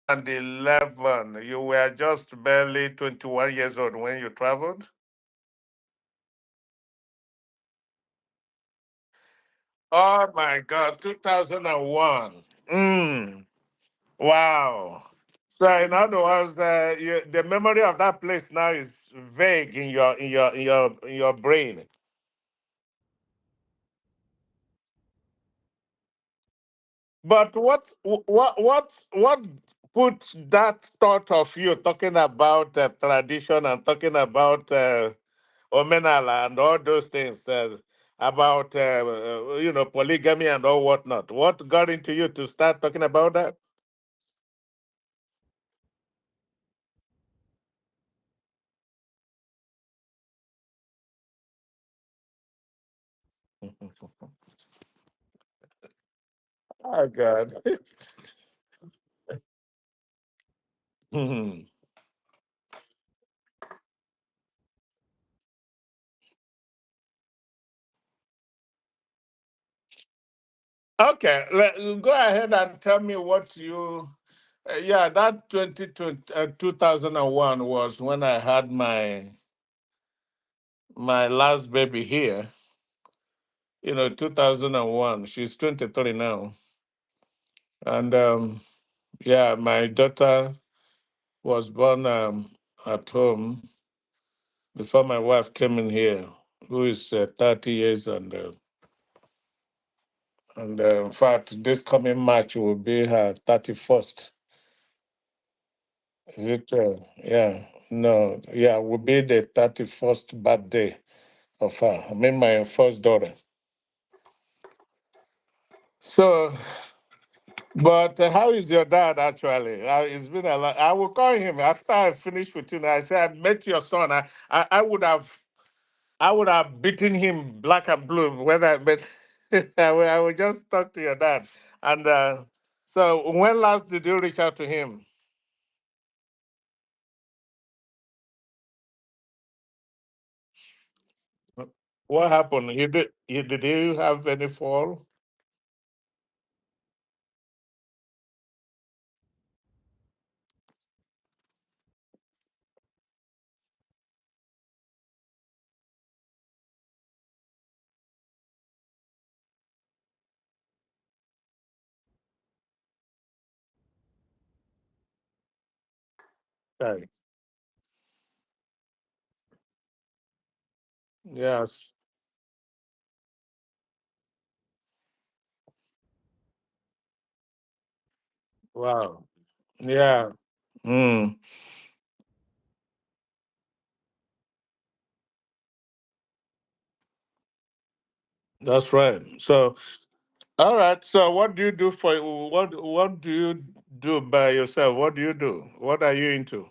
2011. You were just barely 21 years old when you traveled. Oh my God, 2001. Mm, wow. So in other words, the memory of that place now is vague in your brain. But what put that thought of you talking about tradition and talking about omenala and all those things about polygamy and all whatnot? What got into you to start talking about that? Oh God. Mhm. Okay, go ahead and tell me what you. Yeah, that 2020, 2001 was when I had my last baby here. 2001. She's 23 now. And yeah, my daughter was born at home before my wife came in here, who is 30 years. And in fact, this coming March will be her 31st. Is it? Yeah. No. Yeah, will be the 31st birthday of her. I mean, my first daughter. So, but how is your dad actually? It's been a lot. I will call him after I finish with you. I say I met your son. I would have beaten him black and blue when I met. I will just talk to your dad. And so, when last did you reach out to him? What happened? He did he have any fall? Right. Yes. Wow. Yeah. Mm, that's right. So, all right. So, what do you do what do you do by yourself? What do you do? What are you into?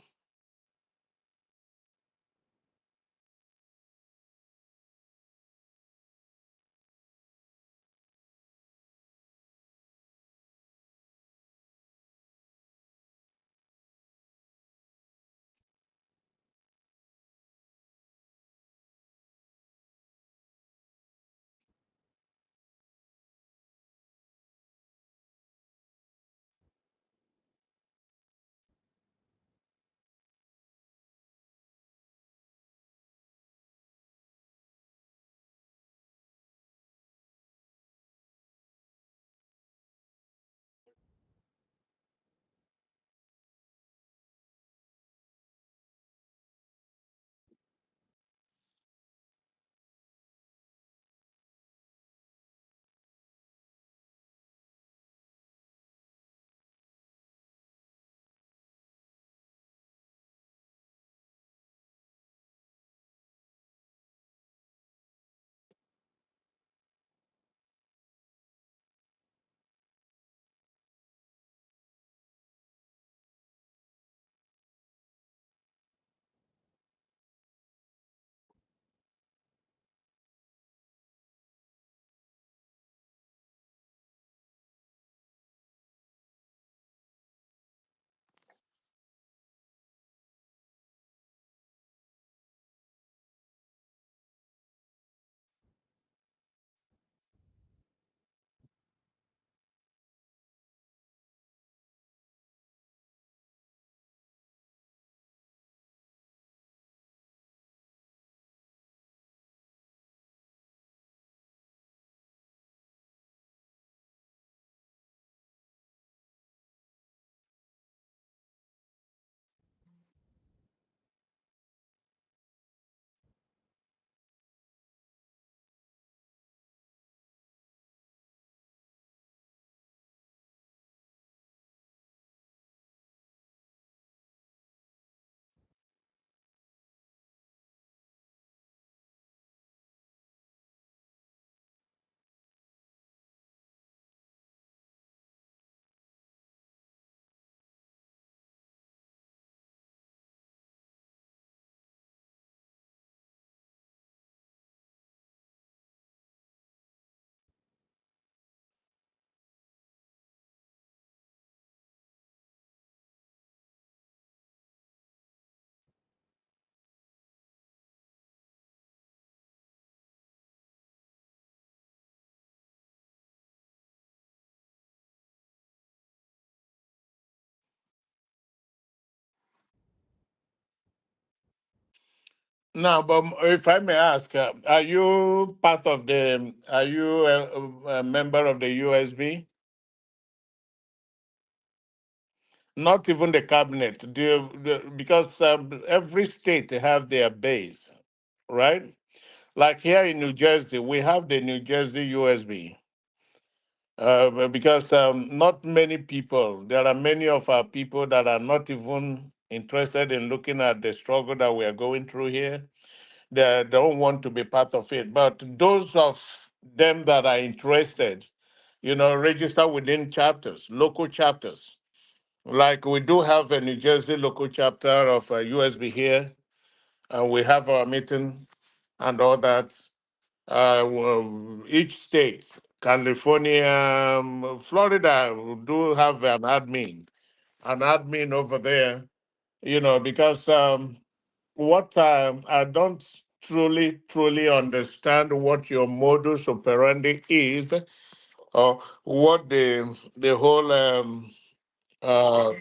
Now, but if I may ask, are you part of the? Are you a member of the USB? Not even the cabinet. Because every state have their base, right? Like here in New Jersey, we have the New Jersey USB. Because not many people, there are many of our people that are not even interested in looking at the struggle that we are going through here. They don't want to be part of it. But those of them that are interested, register within chapters, local chapters. Like we do have a New Jersey local chapter of USB here, and we have our meeting and all that. Each state, California, Florida, do have an admin over there, because what I don't truly understand what your modus operandi is, or what the whole uh,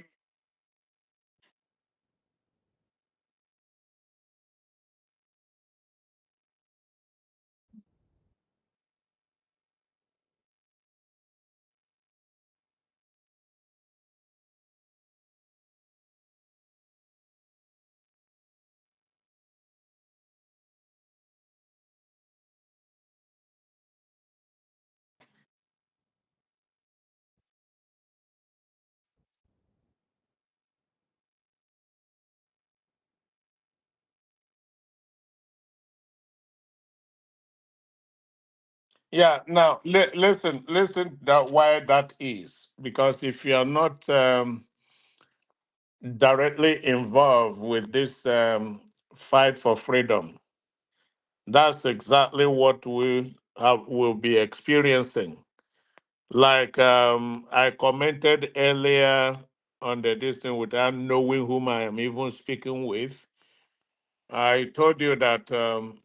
yeah. Now listen that why that is, because if you are not directly involved with this fight for freedom, that's exactly what will be experiencing. Like I commented earlier on the distance without knowing whom I am even speaking with. I told you that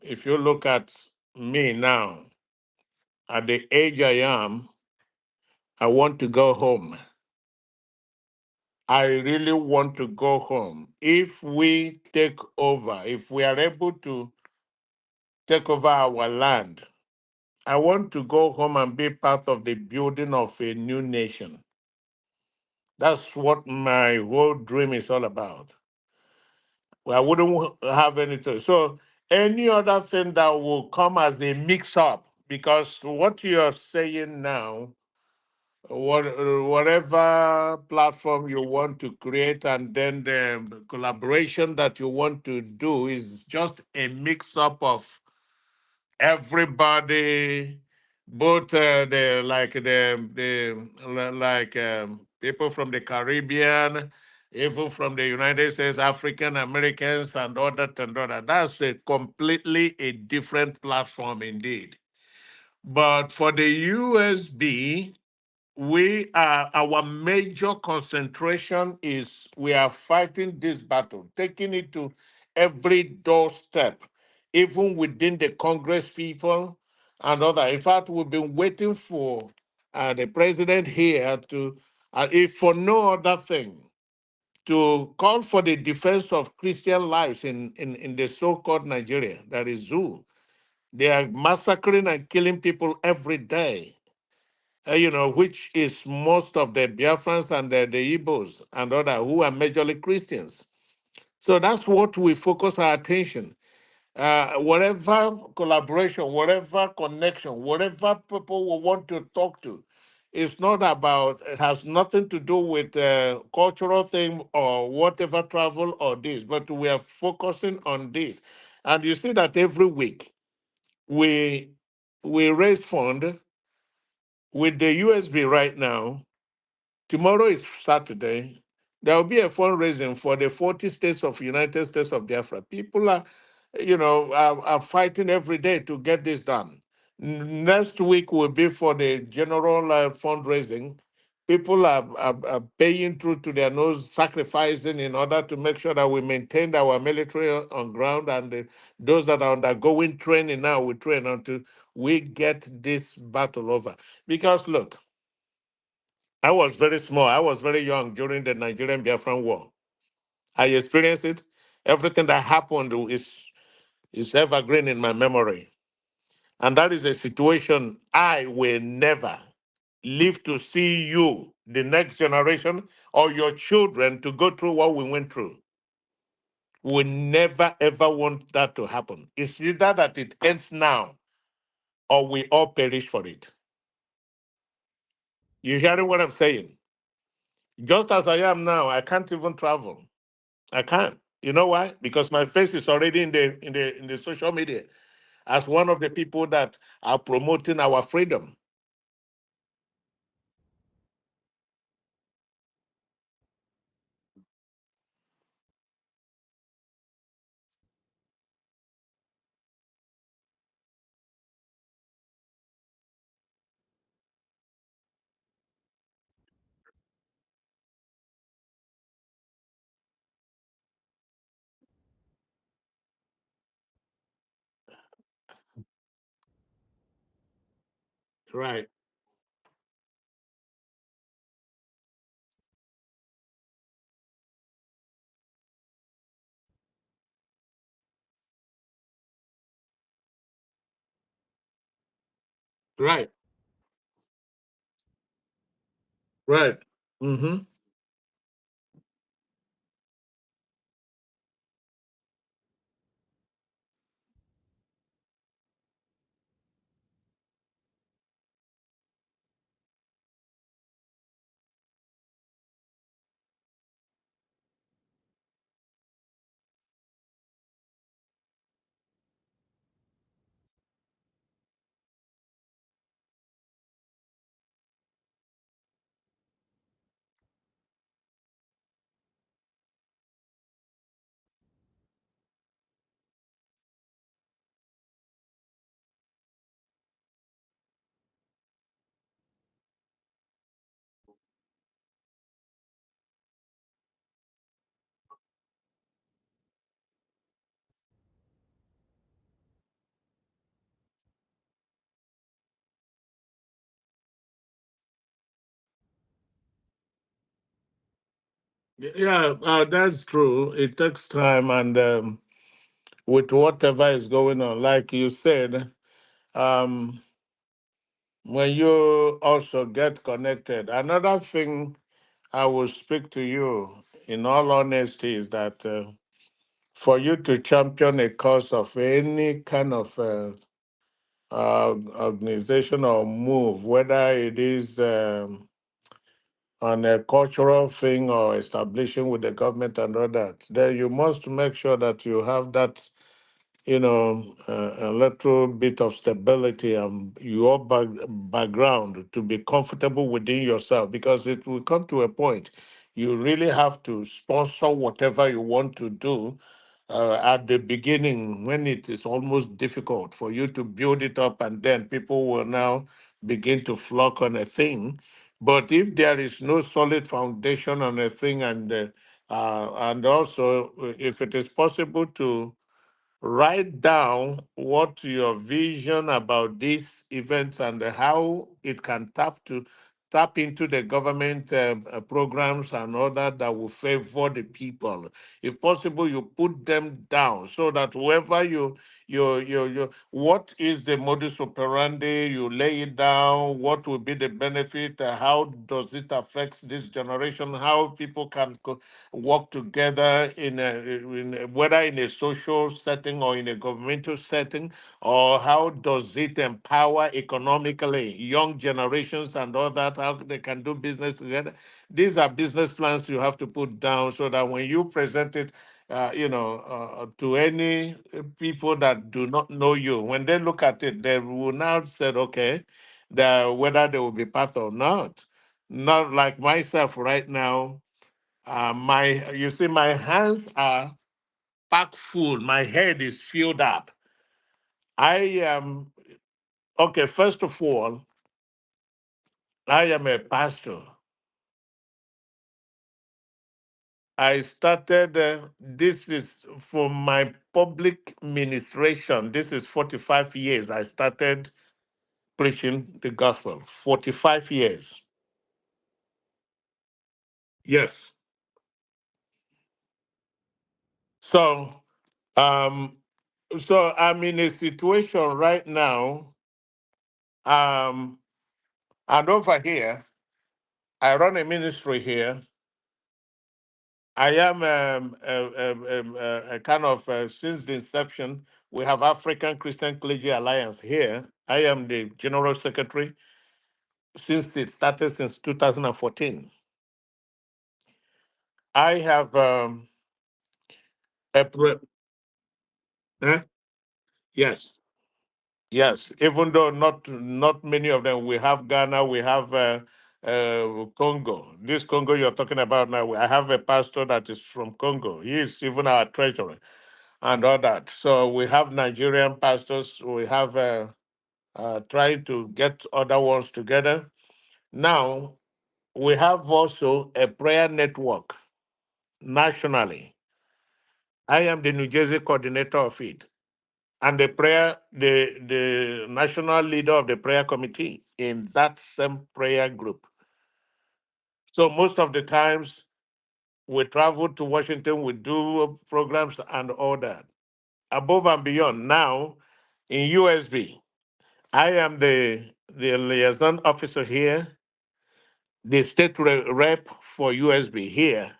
if you look at me now, at the age I am, I want to go home. I really want to go home. If we take over, if we are able to take over our land, I want to go home and be part of the building of a new nation. That's what my whole dream is all about. I wouldn't have anything. So any other thing that will come as a mix up, because what you're saying now, whatever platform you want to create, and then the collaboration that you want to do is just a mix up of everybody, both people from the Caribbean, even from the United States, African Americans, and all that and all that. That's a completely a different platform indeed. But for the USB, our major concentration is we are fighting this battle, taking it to every doorstep, even within the Congress people and other. In fact, we've been waiting for the president here to, if for no other thing, to call for the defense of Christian lives in the so-called Nigeria, that is zoo. They are massacring and killing people every day, which is most of the Biafrans and the Igbos and other who are majorly Christians. So that's what we focus our attention. Whatever collaboration, whatever connection, whatever people we want to talk to, it's not about, it has nothing to do with cultural thing or whatever travel or this, but we are focusing on this. And you see that every week we raise fund with the USB right now. Tomorrow is Saturday. There will be a fundraising for the 40 states of United States of Biafra. People are fighting every day to get this done. Next week will be for the general fundraising. People are paying through to their nose, sacrificing in order to make sure that we maintain our military on ground, and those that are undergoing training now, we train until we get this battle over. Because look, I was very small. I was very young during the Nigerian Biafran War. I experienced it. Everything that happened is It's evergreen in my memory. And that is a situation I will never live to see you, the next generation, or your children to go through what we went through. We never ever want that to happen. It's either that it ends now or we all perish for it. You hearing what I'm saying? Just as I am now, I can't even travel. I can't. You know why? Because my face is already in the social media as one of the people that are promoting our freedom. Right, right, right. Mm-hmm. Yeah, that's true. It takes time, and with whatever is going on, like you said, um, when you also get connected. Another thing I will speak to you in all honesty is that for you to champion a cause of any kind of organization or move, whether it is on a cultural thing or establishing with the government and all that, then you must make sure that you have that, a little bit of stability and your background to be comfortable within yourself, because it will come to a point you really have to sponsor whatever you want to do at the beginning when it is almost difficult for you to build it up, and then people will now begin to flock on a thing. But if there is no solid foundation on a thing, and also if it is possible to write down what your vision about these events and how it can tap into the government programs and all that will favor the people. If possible, you put them down so that whoever what is the modus operandi, you lay it down, what will be the benefit, how does it affect this generation, how people can work together whether in a social setting or in a governmental setting, or how does it empower economically young generations and all that, how they can do business together. These are business plans you have to put down so that when you present it, to any people that do not know you, when they look at it, they will now say, okay, whether they will be part or not. Not like myself right now. You see, my hands are packed full. My head is filled up. I am okay. First of all, I am a pastor. I started. This is for my public ministration. This is 45 years. I started preaching the gospel. 45 years. Yes. So, um, So I'm in a situation right now, um, and over here, I run a ministry here. I am a kind of, since the inception, we have African Christian Clergy Alliance here. I am the general secretary since it started since 2014. I have a eh? Yes, yes. Even though not many of them, we have Ghana, we have Congo. This Congo you're talking about now, I have a pastor that is from Congo. He is even our treasurer and all that. So we have Nigerian pastors. We have trying to get other ones together. Now we have also a prayer network nationally. I am the New Jersey coordinator of it, and the national leader of the prayer committee in that same prayer group. So most of the times we travel to Washington, we do programs and all that. Above and beyond, now in USB, I am the liaison officer here, the state rep for USB here.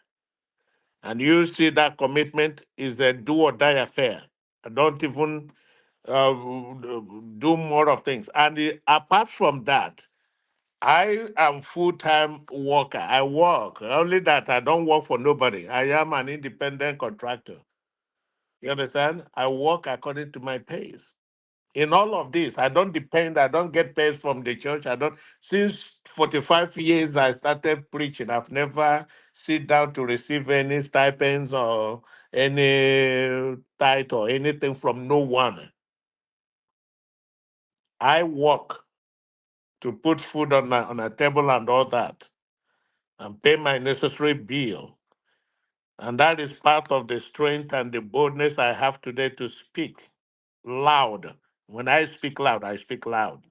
And you see that commitment is a do or die affair. I don't even uh, do more of things. And apart from that, I am full-time worker. I work. Only that I don't work for nobody. I am an independent contractor. You understand? I work according to my pays. In all of this, I don't get paid from the church. I don't, since 45 years I started preaching, I've never sit down to receive any stipends or any tithe or anything from no one. I work to put food on a table and all that and pay my necessary bill. And that is part of the strength and the boldness I have today to speak loud. When I speak loud, I speak loud.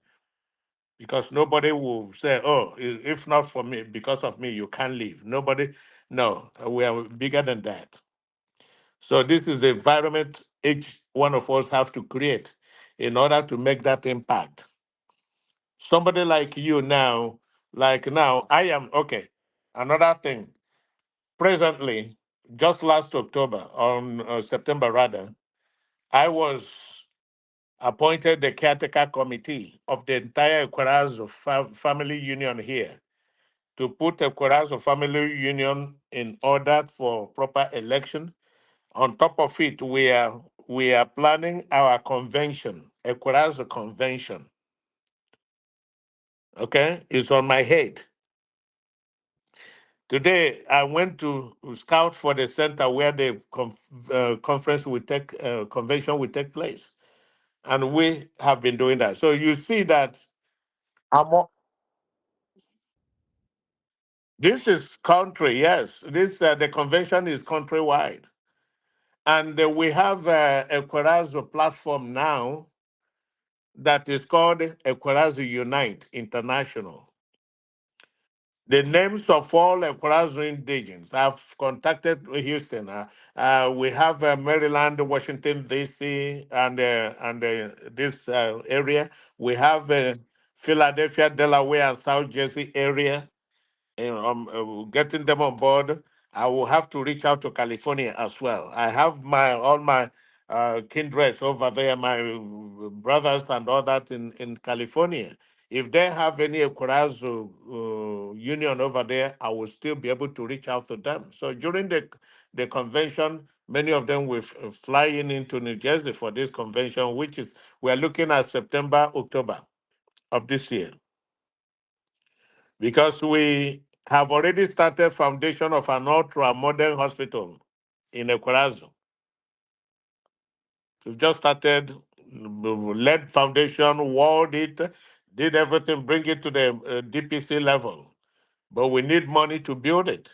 Because nobody will say, "Oh, if not for me, because of me, you can't leave." Nobody, no, we are bigger than that. So this is the environment each one of us have to create in order to make that impact. Somebody like you now, I am okay. Another thing, presently, just last October, on September rather, I was appointed the caretaker committee of the entire Equirazo family union here, to put a Corazon Family Union in order for proper election. On top of it, we are planning our convention, a Corazon convention. Okay, it's on my head. Today, I went to scout for the center where the conference will take convention will take place, and we have been doing that. So you see that this is country. Yes, this the convention is countrywide. And we have a Equirazo platform now that is called Equirazo Unite International. The names of all Equirazo indigents. I've contacted Houston. We have Maryland, Washington, D.C., and this area. We have Philadelphia, Delaware, and South Jersey area. Getting them on board. I will have to reach out to California as well. I have all my kindreds over there, my brothers and all that in California. If they have any Equirazo union over there, I will still be able to reach out to them. So during the convention, many of them will fly into New Jersey for this convention, which is, we're looking at September, October of this year, because we have already started foundation of an ultra modern hospital in Equirazo. We've just started, led foundation, walled it, did everything, bring it to the DPC level. But we need money to build it.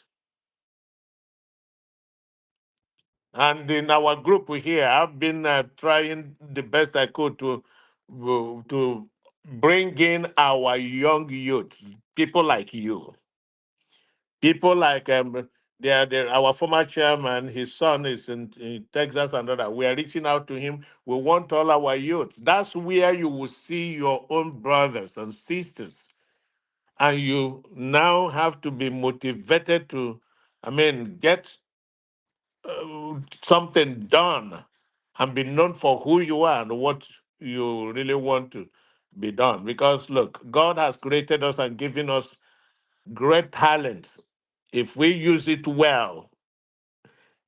And in our group here, I've been trying the best I could to bring in our young youth, people like you, people like our former chairman, his son is in Texas and other. We are reaching out to him. We want all our youth. That's where you will see your own brothers and sisters. And you now have to be motivated to, get something done and be known for who you are and what you really want to be done. Because look, God has created us and given us great talents. If we use it well,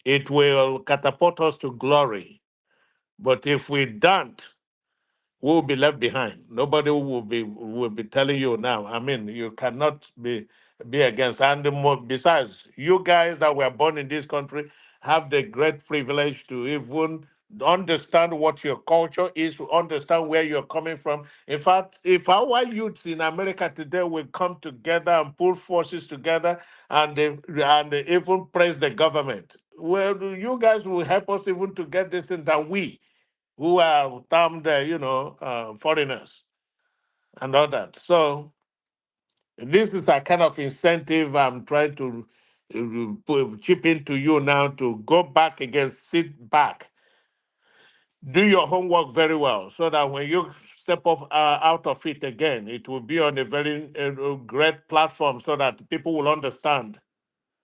it will catapult us to glory. But if we don't, we'll be left behind. Nobody will be telling you now. You cannot be against. And besides, you guys that were born in this country have the great privilege to even understand what your culture is, to understand where you're coming from. In fact, if our youth in America today will come together and pull forces together and even praise the government, well, you guys will help us even to get this thing than we who are termed, foreigners and all that. So this is a kind of incentive I'm trying to chip into you now to go back again, sit back, do your homework very well, so that when you step off out of it again, it will be on a very great platform, so that people will understand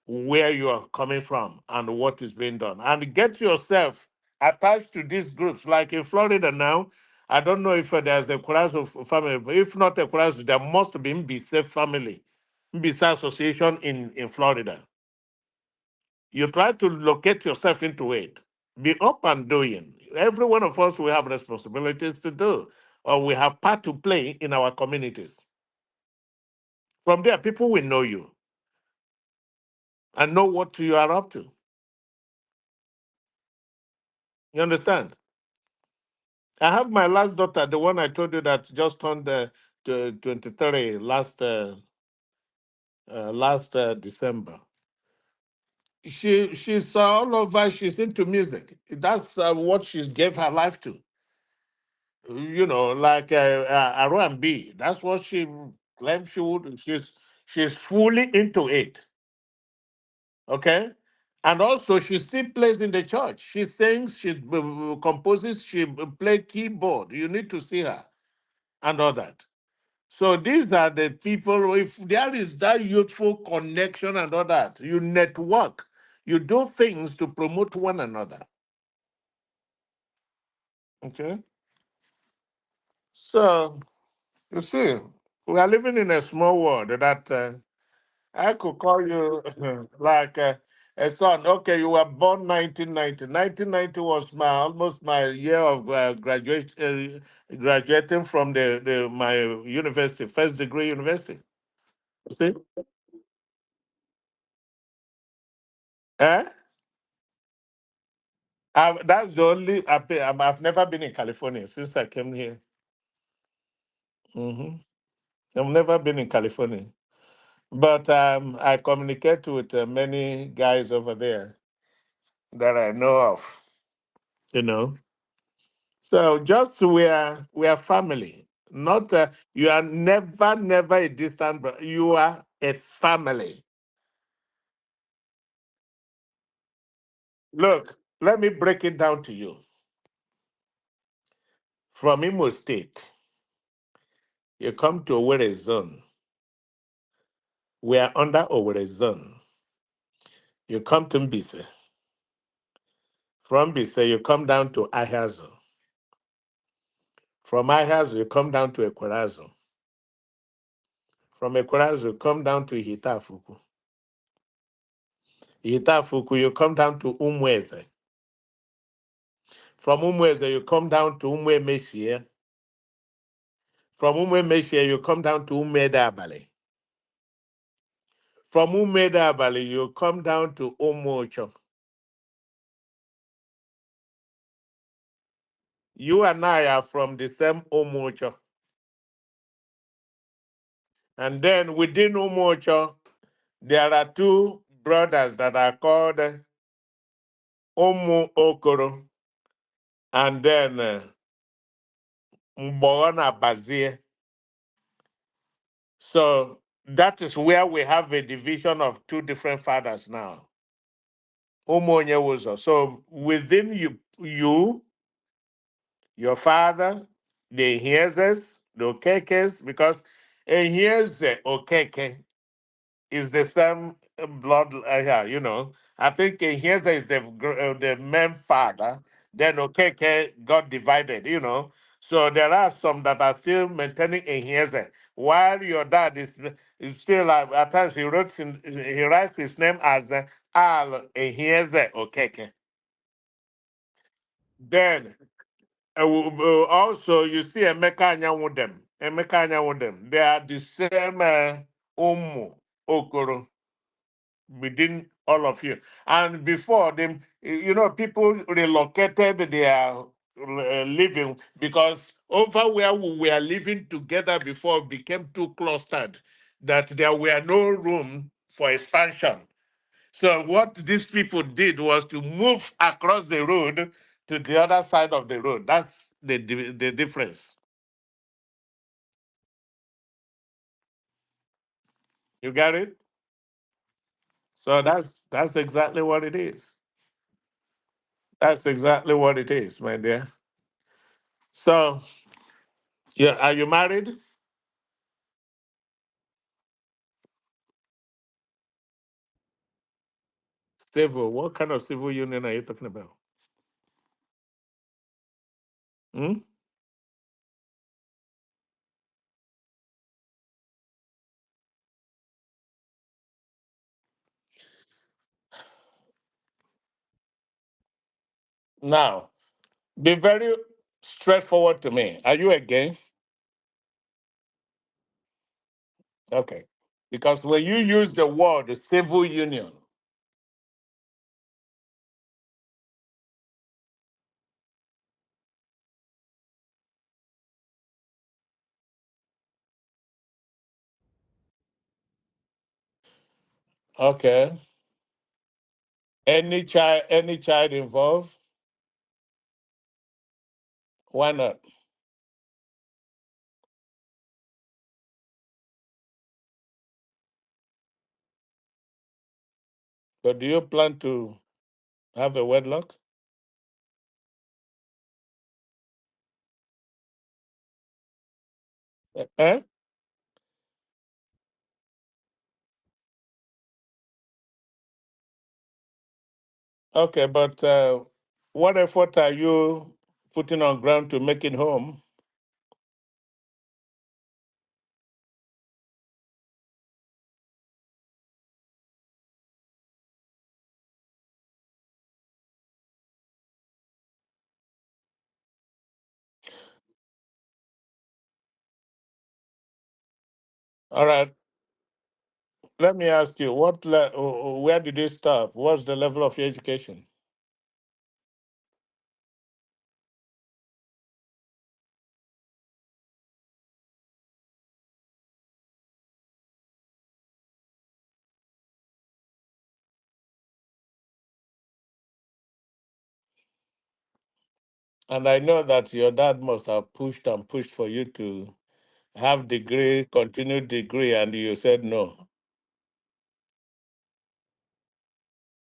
where you are coming from and what is being done. And get yourself attached to these groups. Like in Florida now, I don't know if there's a Kurazu family, but if not a Kurazu, there must be Mbaise family, Mbaise Association in Florida. You try to locate yourself into it. Be up and doing. Every one of us will have responsibilities to do, or we have part to play in our communities. From there, people will know you and know what you are up to. You understand? I have my last daughter, the one I told you that just turned 23 last December. She's all over. She's into music. That's what she gave her life to. Like R&B. That's what she claimed she would. She's fully into it. Okay. And also, she still plays in the church. She sings, she composes, she play keyboard. You need to see her and all that. So these are the people, if there is that youthful connection and all that, you network, you do things to promote one another. Okay? So, you see, we are living in a small world that I could call you like a son. Okay, you were born 1990. 1990 was almost my year of graduating from my university, first degree university. See? Eh? That's the only. I've never been in California since I came here. hmm I've never been in California, but I communicate with many guys over there that I know of. You know, so just we are family. Not you are never a distant brother. You are a family. Look, let me break it down to you. From Imo State, you come to Owerri Zone. We are under Owerri Zone. You come to Mbaise. From Mbaise, you come down to Ahazu. From Ahazu, you come down to Ekwarazu. From Ekwarazu, you come down to Ihitafuku. Ihitafuku, you come down to Umweze. From Umweze, you come down to Umwemeshie. From Umwemeshie, you come down to Umedabali. From Umedabali, you come down to Umuocho. You and I are from the same Umuocho. And then within Umuocho, there are two brothers that are called Umu Okoro and then Mbona Bazie. So that is where we have a division of two different fathers now. Umonye Wuzo. So within you, your father, the Hiezes, the Okekes, because a Hieze Okeke is the same blood, yeah, you know. I think Hieze is the main father, then Okeke got divided, you know. So there are some that are still maintaining a Hieze, while your dad is still, at times he writes his name as Al Ehieze Okeke. Then also, you see Emeka Anyanwu them. Emeka Anyanwu them. They are the same Umu Okoro within all of you. And before them, you know, people relocated their living because over where we were living together before became too clustered that there were no room for expansion. So what these people did was to move across the road to the other side of the road. That's the difference. You get it? So that's exactly what it is. That's exactly what it is, my dear. So, yeah, are you married? Civil. What kind of civil union are you talking about? Hmm? Now, be very straightforward to me. Are you a gay? Okay. Because when you use the word civil union, okay, any child involved, why not? But do you plan to have a wedlock? Eh? Okay, but what effort are you putting on ground to make it home? All right. Let me ask you, where did you start? What's the level of your education? And I know that your dad must have pushed and pushed for you to have degree, continued degree, and you said no.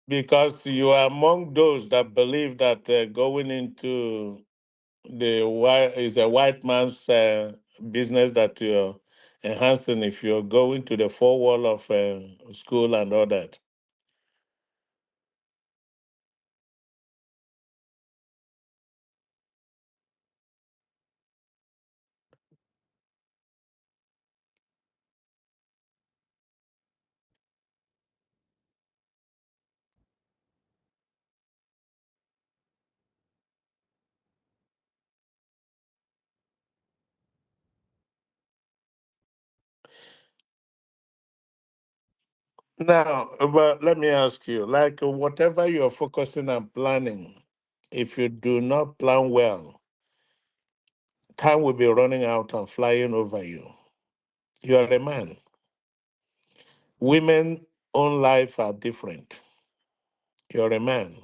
Because you are among those that believe that going into the white is a white man's business that you're enhancing if you're going to the four wall of school and all that. Now, but let me ask you, like whatever you're focusing on planning, if you do not plan well, time will be running out and flying over you. You are a man. Women own life are different. You're a man.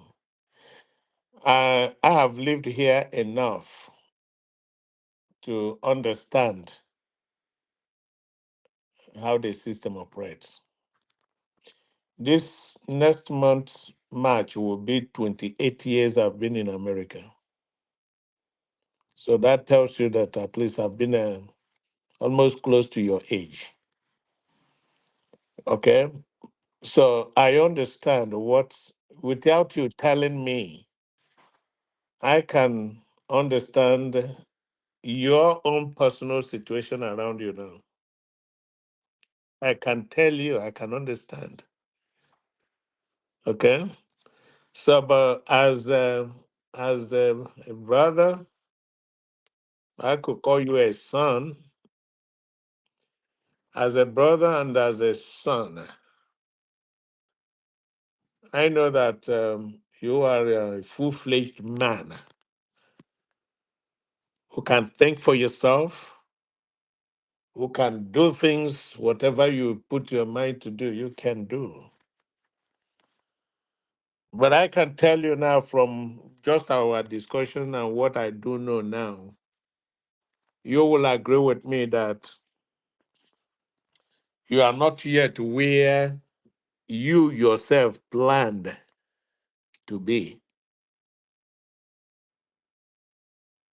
I have lived here enough to understand how the system operates. This next month, March will be 28 years I've been in America. So that tells you that at least I've been almost close to your age. Okay? So I understand what, without you telling me, I can understand your own personal situation around you now. I can tell you, I can understand. Okay? So, but as a brother, I could call you a son. As a brother and as a son, I know that you are a full-fledged man who can think for yourself, who can do things, whatever you put your mind to do, you can do. But I can tell you now from just our discussion and what I do know now, you will agree with me that you are not yet where you yourself planned to be.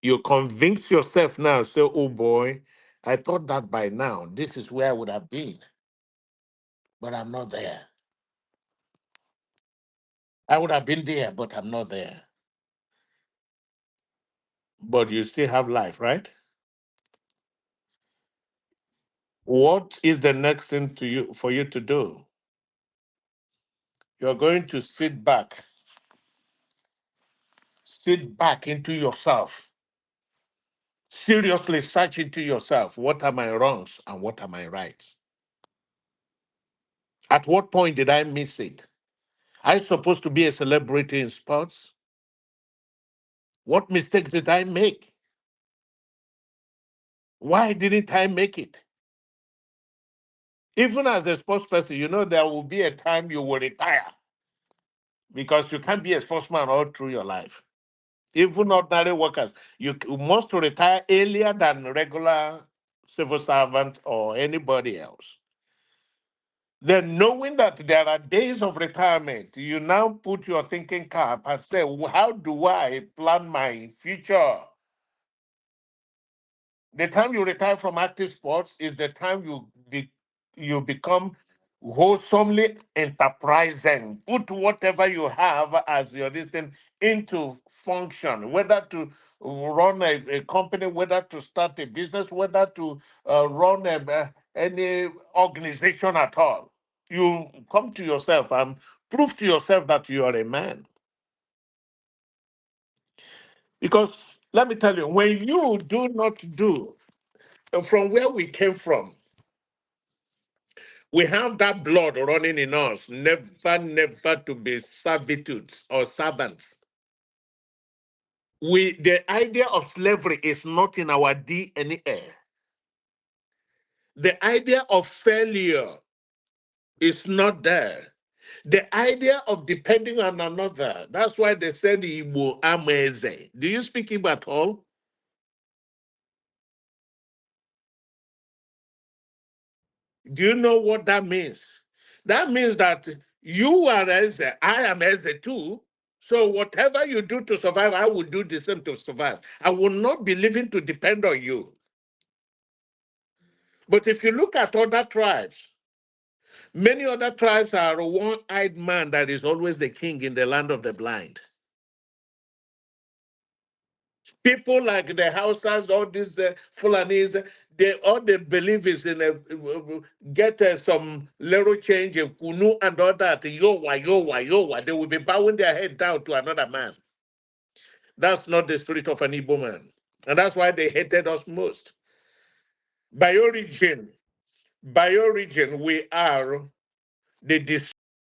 You convince yourself now, say, oh boy, I thought that by now, this is where I would have been, but I'm not there. I would have been there, but I'm not there. But you still have life, right? What is the next thing to you for you to do? You're going to sit back into yourself, seriously search into yourself. What are my wrongs and what are my rights? At what point did I miss it? I supposed to be a celebrity in sports? What mistakes did I make? Why didn't I make it? Even as a sports person, you know there will be a time you will retire because you can't be a sportsman all through your life. Even ordinary workers, you must retire earlier than regular civil servant or anybody else. Then, knowing that there are days of retirement, you now put your thinking cap and say, "Well, how do I plan my future?" The time you retire from active sports is the time you become wholesomely enterprising. Put whatever you have as your listing into function, whether to run a company, whether to start a business, whether to run any organization at all. You come to yourself and prove to yourself that you are a man. Because let me tell you, when you do not do from where we came from, we have that blood running in us, never to be servitudes or servants. The idea of slavery is not in our DNA. The idea of failure is not there. The idea of depending on another, that's why they said Uwa Abantuum. Do you speak Igbo at all? Do you know what that means? That means that you are Eze, I am Eze too. So whatever you do to survive, I will do the same to survive. I will not be living to depend on you. But if you look at other tribes, many other tribes are a one-eyed man that is always the king in the land of the blind. People like the Hausas, all these Fulanis, all they believe is in get some little change in kunu and all that. Yowa, yowa, yowa. They will be bowing their head down to another man. That's not the spirit of an Igbo man. And that's why they hated us most. By origin, we are the